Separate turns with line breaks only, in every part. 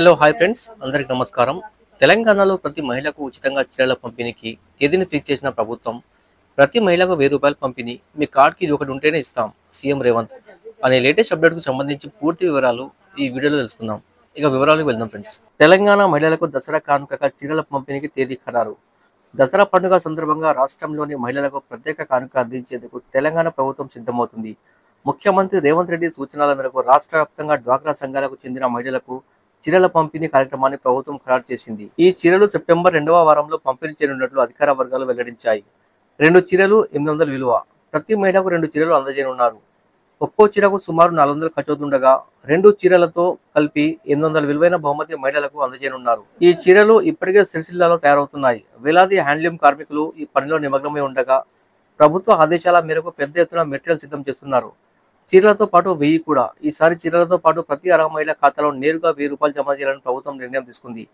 Hello hi friends అందరికి నమస్కారం. తెలంగాణలో ప్రతి మహిళకు ఉచితంగా చీరల పంపిణీకి తేదీని ఫిక్స్ చేసిన ప్రభుత్వం ప్రతి మహిళకు ₹1000 పంపిణీ మీ కార్డ్కి ఇది ఒకటి ఉంటేనే ఇస్తాం సీఎం రేవంత్ అనే లేటెస్ట్ అప్డేట్కు సంబంధించి పూర్తి వివరాలు ఈ వీడియోలో తెలుసుకుందాం. ఇక వివరాలకు వెళ్దాం ఫ్రెండ్స్. తెలంగాణ మహిళలకు దసరా కానుకగా చీరల పంపిణీకి తేదీ ఖరారు. దసరా పండుగ సందర్భంగా రాష్ట్రంలోని మహిళలకు ప్రత్యేక కానుక అందించేందుకు తెలంగాణ ప్రభుత్వం సిద్ధమవుతుంది. ముఖ్యమంత్రి రేవంత్ రెడ్డి సూచనల మేరకు రాష్ట్ర వ్యాప్తంగా డ్వాక్రా సంఘాలకు చెందిన మహిళలకు చీరల పంపిణీ కార్యక్రమాన్ని ప్రభుత్వం ఖరారు చేసింది. ఈ చీరలు సెప్టెంబర్ 2వ వారంలో పంపిణీ చేయనున్నట్లు అధికార వర్గాలు వెల్లడించాయి. 2 చీరలు 800 విలువ. ప్రతి మహిళకు 2 చీరలు అందజేయనున్నారు. ఒక్కో చీరకు సుమారు 400 ఖర్చవుతుండగా 2 చీరలతో కలిపి 800 విలువైన బహుమతి మహిళలకు అందజేయనున్నారు. ఈ చీరలు ఇప్పటికే సిరిసిల్లాలో తయారవుతున్నాయి. వేలాది హ్యాండ్లూమ్ కార్మికులు ఈ పనిలో నిమగ్నమై ఉండగా ప్రభుత్వ ఆదేశాల మేరకు పెద్ద ఎత్తున మెటీరియల్ సిద్ధం చేస్తున్నారు. చీరలతో పాటు 1000 కూడా. ఈసారి చీరలతో పాటు ప్రతి అర్హ మహిళ ఖాతాలో నేరుగా ₹1000 జమ చేయాలని ప్రభుత్వం నిర్ణయం తీసుకుంది.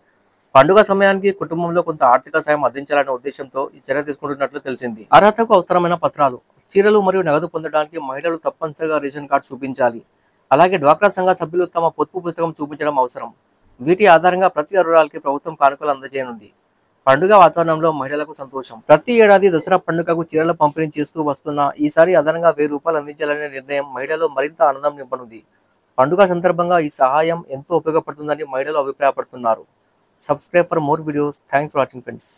పండుగ సమయానికి కుటుంబంలో కొంత ఆర్థిక సాయం అందించాలనే ఉద్దేశంతో ఈ చర్య తీసుకుంటున్నట్లు తెలిసింది. అర్హతకు అవసరమైన పత్రాలు, చీరలు మరియు నగదు పొందడానికి మహిళలు తప్పనిసరిగా రేషన్ కార్డు చూపించాలి. అలాగే డ్వాక్రా సంఘ సభ్యులు తమ పొదుపు పుస్తకం చూపించడం అవసరం. వీటి ఆధారంగా ప్రతి అర్హురాలికి ప్రభుత్వం కానుకలు అందజేయనుంది. పండుగ వాతావరణంలో మహిళలకు సంతోషం. ప్రతి ఏడాది దసరా పండుగకు చీరల పంపిణీ చేస్తూ వస్తున్న ఈసారి అదనంగా ₹1000 అందించాలనే నిర్ణయం మహిళల్లో మరింత ఆనందం నింపనుంది. పండుగ సందర్భంగా ఈ సహాయం ఎంతో ఉపయోగపడుతుందని మహిళలు అభిప్రాయపడుతున్నారు. Subscribe for more videos. Thanks for watching friends.